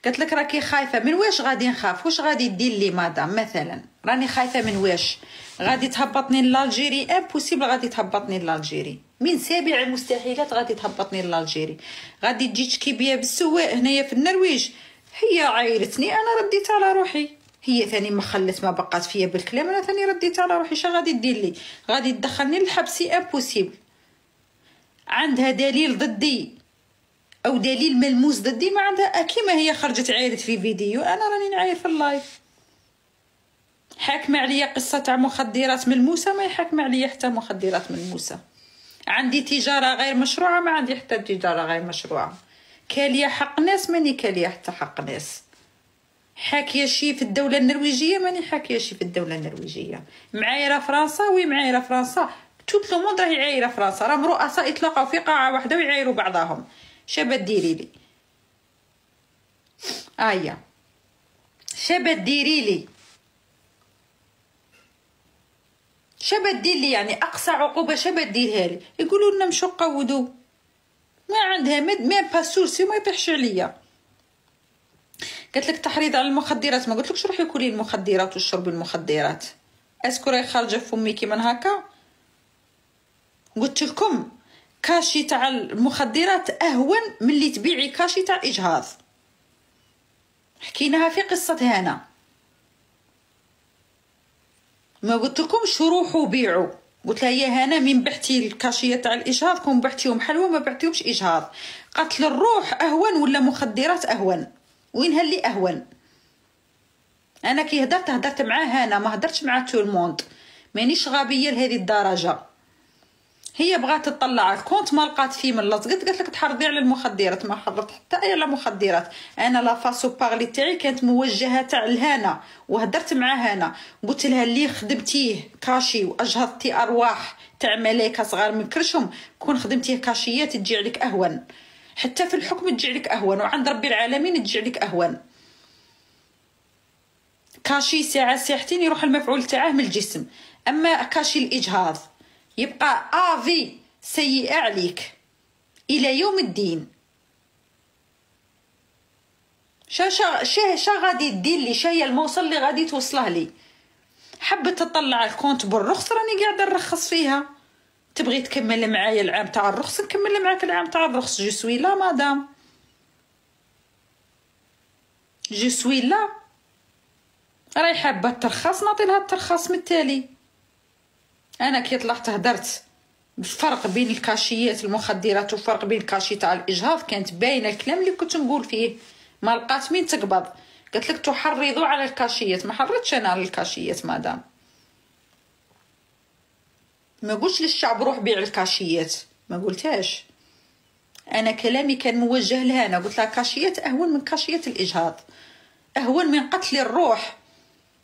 قالت لك راكي خايفه من واش غادي نخاف؟ واش غادي دير لي مدام؟ مثلا راني خايفه من واش؟ غادي تهبطني لالجيري؟ امبوسيبل غادي تهبطني لالجيري، من سابع المستحيلات غادي تهبطني لالجيري. غادي تجي تشكي بيا بالسواق هنايا في النرويج، هي عايرتني انا رديت على روحي، هي ثاني ما خلت ما بقات فيا بالكلام، انا ثاني رديت على روحي. شا غادي دير لي؟ غادي تدخلني للحبس؟ امبوسيبل. عندها دليل ضدي او دليل ملموس ضدي؟ ما عندها. كيما هي خرجت عايرت في فيديو، انا راني نعاير في اللايف. حاكمه عليا قصه تاع مخدرات ملموسه؟ ما يحاكم عليا حتى مخدرات ملموسه. عندي تجاره غير مشروعه؟ ما عندي حتى تجاره غير مشروعه. كاليه حق ناس؟ ماني كاليه حتى حق ناس. حاكيه شي في الدوله النرويجيه؟ ماني حاكيه شي في الدوله النرويجيه. معايره فرنسا؟ وي معايره فرنسا. توت لو موند راهي عايره فرنسا، راهم رؤساء يتلاقاو في قاعه واحده ويعايروا بعضهم. شابه ديري لي ايا، شابه ديري لي، شابه دير لي يعني اقصى عقوبه شابه ديرها لي. يقولوا لنا مشو قودوا، ما عندها ميم با سورسي وما يطيحش عليا. قالت لك تحريض على المخدرات، ما قلتلكش روحي كلي المخدرات وشربي المخدرات؟ اسكو راهي خارجه فمي كيما هكا؟ قلت لكم كاشي تاع المخدرات اهون من اللي تبيعي كاشي تاع اجهاض. حكيناها في قصه هنا، ما قلت لكمش روحوا بيعوا. قلت لها يا هنا من بعتي الكاشيه تاع الاجهاض كون بعتيهم حلوه ما بعتيهمش اجهاض. قتل الروح اهون ولا مخدرات اهون؟ وين اللي اهون؟ انا كي هدرت معاه هنا، ما هدرتش مع تو الموند، مانيش غبيه لهذه الدرجه. هي بغات تطلع الكونت ما لقات فيه من لصقت، قالت لك تحرضي على المخدرات. ما حرضت حتى على مخدرات. انا لا فاسو بارلي تاعي كانت موجهه تاع لهنا، وهدرت مع هنا قلت لها اللي خدمتيه كاشي واجهضتي ارواح تاع ملايكه صغار من كرشهم، كون خدمتيه كاشيات تجي عليك اهون، حتى في الحكم تجي عليك اهون، وعند ربي العالمين تجي عليك اهون. كاشي ساعه ساعتين يروح المفعول تاعه من الجسم، اما كاشي الاجهاض يبقى افي سيئة عليك الى يوم الدين. شا غادي دير لي؟ شا هي الموصل اللي غادي توصله لي؟ حبت تطلع الكونت بالرخص، راني قاعده نرخص فيها. تبغي تكمل معايا العام تاع الرخص نكمل معاك العام تاع الرخص. جو سوي لا مدام، جو سوي لا. راهي حابه ترخص نعطي لها الترخيص من التالي. انا كي طلعت هدرت الفرق بين الكاشيات المخدرات والفرق بين الكاشي تاع الاجهاض، كانت باينه الكلام اللي كنت نقول فيه. ما لقات مين تقبض. قلت لك تحرضوا على الكاشيات، ما حرضتش انا على الكاشيات مدام. ما قلتش للشعب روح بيع الكاشيات، ما قلتهاش. انا كلامي كان موجه لها. انا قلت لها كاشيات اهون من كاشيات الاجهاض، اهون من قتل الروح.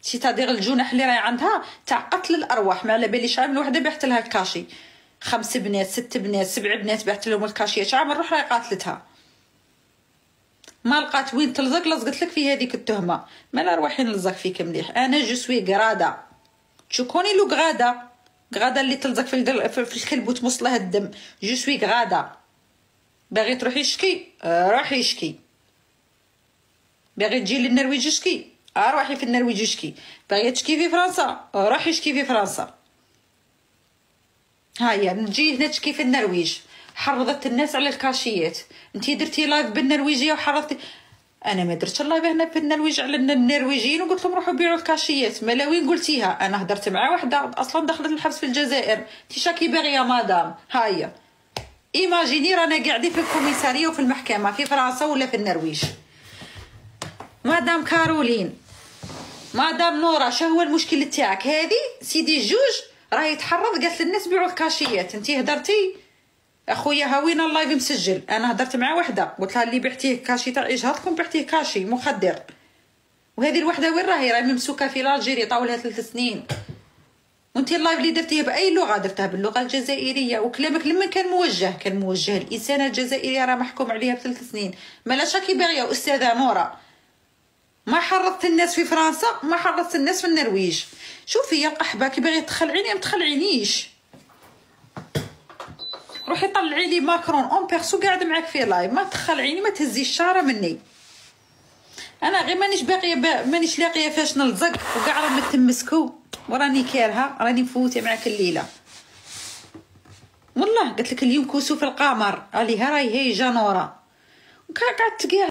سيتادير الجنح اللي راهي عندها تاع قتل الارواح. ما على باليش عام الوحده بعت لها الكاشي، 5 بنات 6 بنات 7 بنات بعت لهم الكاشيات. عام نروح راهي قاتلتها، ما لقات وين تلزق، لصقت لك في هذيك التهمه. ما لا روحي نلزق فيك مليح. انا جو سوي غرادا، تشوكوني لو غادا اللي تلزق في الكلب وتمص لها الدم. جو سوي غادا. باغي تروحي شكي روحي شكي، باغي تجي للنرويج شكي روحي في النرويج شكي، باغي تشكي في فرنسا روحي شكي في فرنسا. هيا نجي هنا تشكي في النرويج. حرضت الناس على الكاشيات. انتي درتي لايف بالنرويجيه وحرضتي. انا ما درتش اللايف هنا في النرويج على النرويجيين وقلت لهم روحوا بيعوا الكاشيات. ما لا وين قلتيها؟ انا هدرت مع واحده اصلا دخلت الحبس في الجزائر. انتي شاكي باغيه مدام؟ هيا ايماجيني رانا قاعدين في الكوميساريه وفي المحكمه في فرنسا ولا في النرويج. مدام كارولين، مدام نورا، شو هو المشكل تاعك؟ هذه سيدي الجوج راهي تحرض قالت للناس بيعوا الكاشيات. انتي هدرتي اخويا هاوينا اللايف مسجل. انا هدرت مع وحده قلت لها اللي بعتيه كاشي تاع اجهاضكم بعتيه كاشي مخدر. وهذه الوحده وين راهي ممسوكه في الجيري طاولها 3 سنين. وانتي اللايف اللي درتيه باي لغه؟ درتها باللغه الجزائريه. وكلامك لمن كان موجه الانسانه الجزائريه راه محكوم عليها ب3 سنين. مالا شاكي باغيه استاذه نورا؟ ما حرضت الناس في فرنسا، ما حرضت الناس في النرويج. شوفي يا القحبه كي باغي تخلعيني ما تخلعينيش. روحي طلعي لي ماكرون اون بيرسو قاعد معاك في لايف، ما تخلعيني، ما تهزي الشاره مني. انا غير مانيش لاقيه فاش نلزق، وكاع راهم تمسكوا وراني كارهه، راني مفوته معاك الليله والله. قلت لك اليوم كوسو في القمر، راهي هي جانوره، وقعدت كاع